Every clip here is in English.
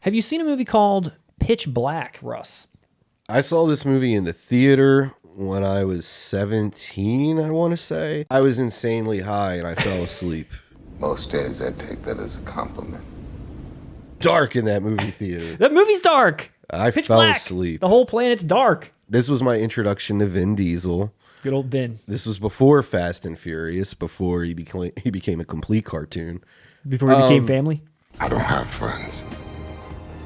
Have you seen a movie called Pitch Black, Russ? I saw this movie in the theater when I was 17, I want to say. I was insanely high and I fell asleep. Most days I take that as a compliment. Dark in that movie theater. That movie's dark. I Pitch fell black. asleep. The whole planet's dark. This was my introduction to Vin Diesel. Good old Vin. This was before Fast and Furious, before he became a complete cartoon. Before he became family. I don't have friends.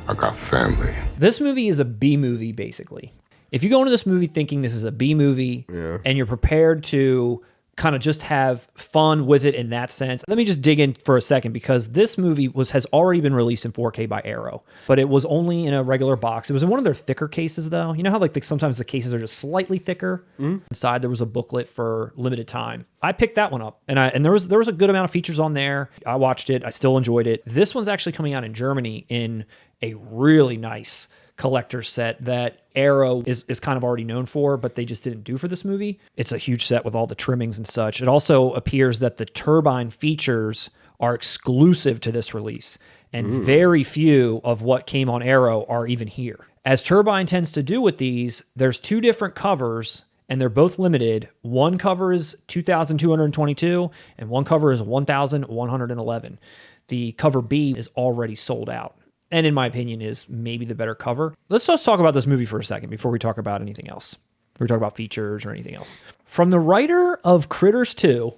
I got family. This movie is a B movie, basically. If you go into this movie thinking this is a B movie and you're prepared to kind of just have fun with it in that sense, let me just dig in for a second, because this movie has already been released in 4K by Arrow, but it was only in a regular box. It was in one of their thicker cases, though. You know how sometimes the cases are just slightly thicker? Inside there was a booklet for limited time. I picked that one up, and there was a good amount of features on there. I watched it. I still enjoyed it. This one's actually coming out in Germany in a really nice collector's set that Arrow is kind of already known for, but they just didn't do for this movie. It's a huge set with all the trimmings and such. It also appears that the Turbine features are exclusive to this release, and very few of what came on Arrow are even here. As Turbine tends to do with these, there's two different covers, and they're both limited. One cover is 2,222, and one cover is 1,111. The cover B is already sold out, and in my opinion is maybe the better cover. Let's just talk about this movie for a second before we talk about anything else. Before we talk about features or anything else. From the writer of Critters 2,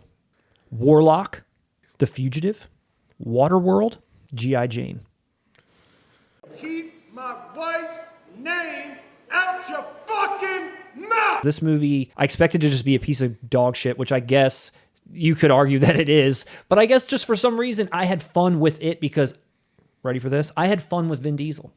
Warlock, The Fugitive, Waterworld, G.I. Jane. Keep my wife's name out your fucking mouth! This movie, I expected to just be a piece of dog shit, which I guess you could argue that it is, but I guess just for some reason I had fun with it because, ready for this? I had fun with Vin Diesel.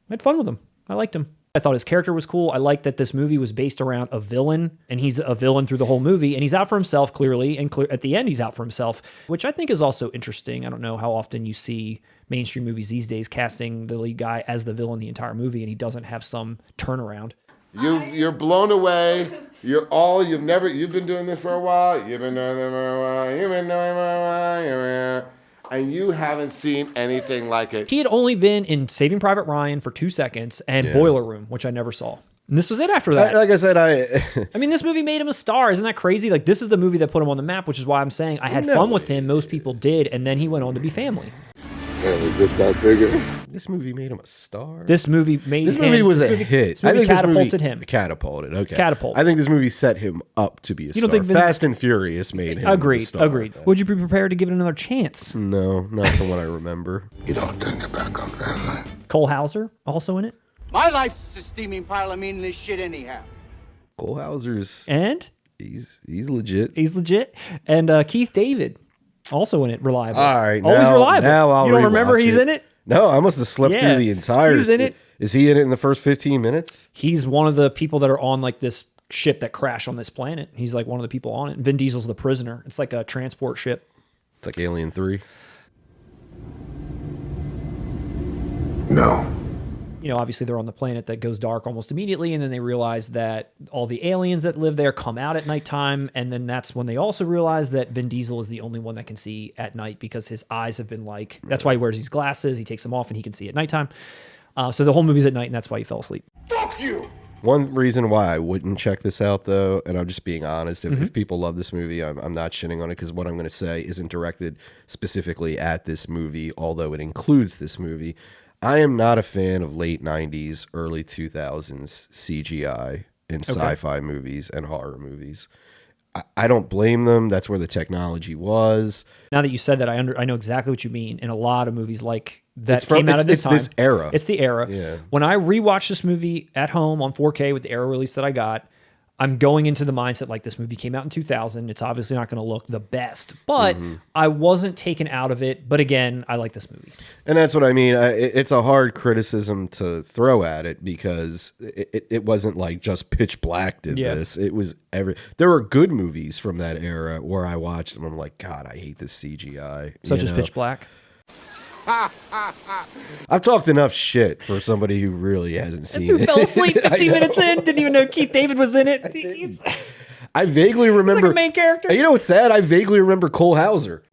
I had fun with him. I liked him. I thought his character was cool. I liked that this movie was based around a villain, and he's a villain through the whole movie, and he's out for himself clearly, and at the end he's out for himself, which I think is also interesting. I don't know how often you see mainstream movies these days casting the lead guy as the villain the entire movie, and he doesn't have some turnaround. You're blown away. You've been doing this for a while. You've been doing this for a while. You've been doing it for a while. And you haven't seen anything like it. He had only been in Saving Private Ryan for 2 seconds and Boiler Room, which I never saw. And this was it after that. Like I said, I mean, this movie made him a star. Isn't that crazy? Like, this is the movie that put him on the map, which is why I'm saying I had fun with him. Most people did. And then he went on to be family. Family just got bigger. This movie made him a star. This movie was a hit. This movie catapulted him. Catapulted. Okay. Catapulted. I think this movie set him up to be a star. Fast and Furious made him a star. Agreed. Would you be prepared to give it another chance? No, not from what I remember. You don't turn your back on family. Cole Hauser also in it. My life's a steaming pile of meaningless shit anyhow. Cole Hauser's and he's legit. He's legit. And Keith David also in it, reliable. All right, always reliable. Now I'll you don't remember he's in it? No, I must have slept through the entire. He's in it. Is he in it in the first 15 minutes? He's one of the people that are on like this ship that crashed on this planet. He's like one of the people on it. Vin Diesel's the prisoner. It's like a transport ship. It's like Alien 3. No. You know, obviously they're on the planet that goes dark almost immediately, and then they realize that all the aliens that live there come out at nighttime, and then that's when they also realize that Vin Diesel is the only one that can see at night because his eyes have been like, that's why he wears these glasses, he takes them off and he can see at nighttime. So the whole movie's at night, and that's why he fell asleep. Fuck you! One reason why I wouldn't check this out, though, and I'm just being honest, if people love this movie, I'm not shitting on it, because what I'm going to say isn't directed specifically at this movie, although it includes this movie. I am not a fan of late 90s, early 2000s CGI in sci-fi movies and horror movies. I don't blame them. That's where the technology was. Now that you said that, I know exactly what you mean. In a lot of movies like that came out of this time. It's this era. It's the era. Yeah. When I rewatched this movie at home on 4K with the era release that I got, I'm going into the mindset like this movie came out in 2000. It's obviously not going to look the best, but I wasn't taken out of it. But again, I like this movie. And that's what I mean. It's a hard criticism to throw at it, because it wasn't like just Pitch Black did this. It was there were good movies from that era where I watched them. I'm like, God, I hate this CGI. Such as Pitch Black. I've talked enough shit for somebody who really hasn't seen it. Who fell asleep 15 minutes in, didn't even know Keith David was in it. I vaguely remember. He's like a main character. You know what's sad? I vaguely remember Cole Hauser.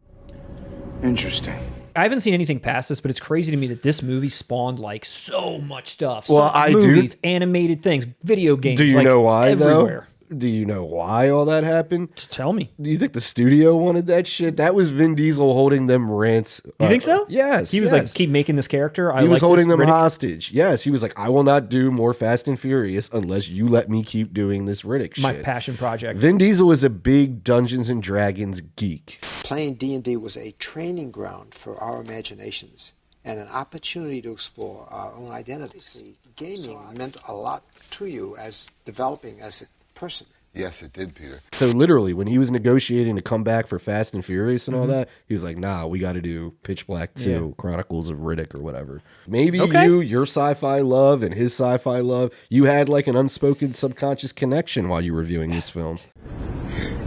Interesting. I haven't seen anything past this, but it's crazy to me that this movie spawned like so much stuff. Well, movies, animated things, video games. Do you know why everywhere. though? Do you know why all that happened? Tell me. Do you think the studio wanted that shit? That was Vin Diesel holding them rants. Do you think so? Yes. He was like, keep making this character. He was holding them hostage. Yes. He was like, I will not do more Fast and Furious unless you let me keep doing this Riddick shit. My passion project. Vin Diesel was a big Dungeons and Dragons geek. Playing D&D was a training ground for our imaginations and an opportunity to explore our own identities. Gaming meant a lot to you as developing as a person. Yes, it did, Peter. So literally, when he was negotiating to come back for Fast and Furious and all that, he was like, nah, we got to do Pitch Black 2, Chronicles of Riddick or whatever. Maybe your sci-fi love and his sci-fi love, you had like an unspoken subconscious connection while you were viewing this film.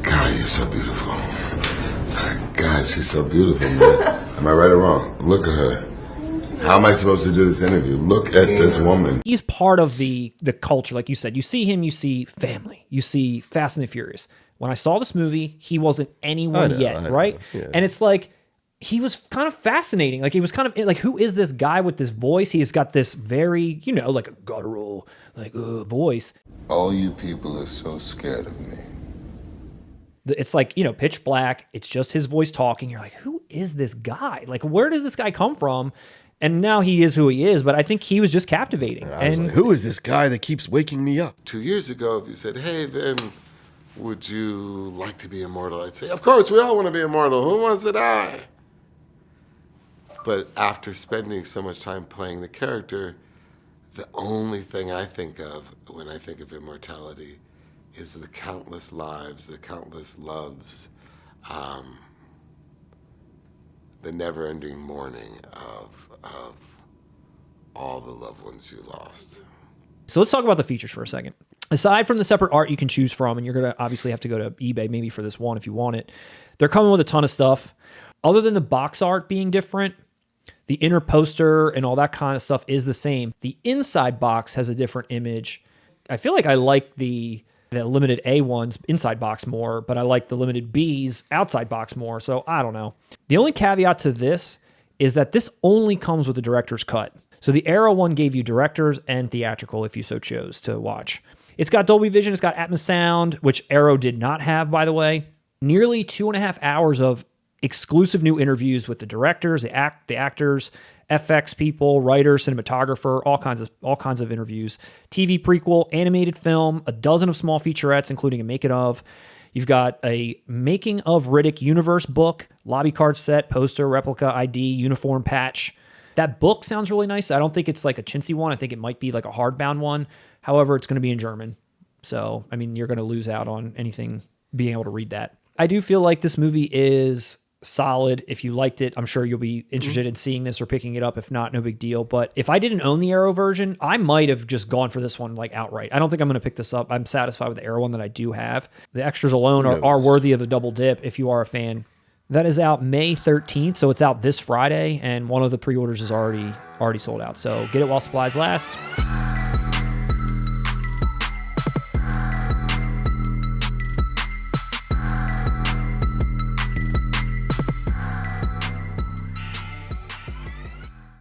God, you're so beautiful. God, she's so beautiful, man. Am I right or wrong? Look at her. How am I supposed to do this interview? Look at this woman. He's part of the culture, like you said. You see him, you see family, you see Fast and the Furious. When I saw this movie, he wasn't anyone yet, right? Yeah. And it's like, he was kind of fascinating. Like, he was kind of like, who is this guy with this voice? He's got this very, like a guttural, like, voice. All you people are so scared of me. It's like, pitch black. It's just his voice talking. You're like, who is this guy? Like, where does this guy come from? And now he is who he is, but I think he was just captivating. I was like, who is this guy that keeps waking me up? 2 years ago, if you said, hey, Vin, would you like to be immortal? I'd say, of course, we all want to be immortal. Who wants to die? But after spending so much time playing the character, the only thing I think of when I think of immortality is the countless lives, the countless loves, the never-ending mourning of all the loved ones you lost. So let's talk about the features for a second. Aside from the separate art you can choose from, and you're going to obviously have to go to eBay maybe for this one if you want it, they're coming with a ton of stuff. Other than the box art being different, the inner poster and all that kind of stuff is the same. The inside box has a different image. I feel like I like the limited A ones inside box more, but I like the limited B's outside box more. So I don't know. The only caveat to this is that this only comes with the director's cut. So the Arrow one gave you director's and theatrical if you so chose to watch. It's got Dolby Vision. It's got Atmos sound, which Arrow did not have, by the way. Nearly 2.5 hours of exclusive new interviews with the directors, the actors, FX people, writer, cinematographer, all kinds of interviews. TV prequel, animated film, a dozen of small featurettes, including a making of. You've got a making of Riddick universe book, lobby card set, poster, replica, ID, uniform patch. That book sounds really nice. I don't think it's like a chintzy one. I think it might be like a hardbound one. However, it's going to be in German. So, I mean, you're going to lose out on anything being able to read that. I do feel like this movie is solid. If you liked it, I'm sure you'll be interested in seeing this or picking it up. If not, no big deal. But if I didn't own the Arrow version, I might have just gone for this one like outright. I don't think I'm going to pick this up. I'm satisfied with the Arrow one that I do have. The extras alone are worthy of a double dip if you are a fan. That is out May 13th, so it's out this Friday, and one of the pre-orders is already sold out. So get it while supplies last.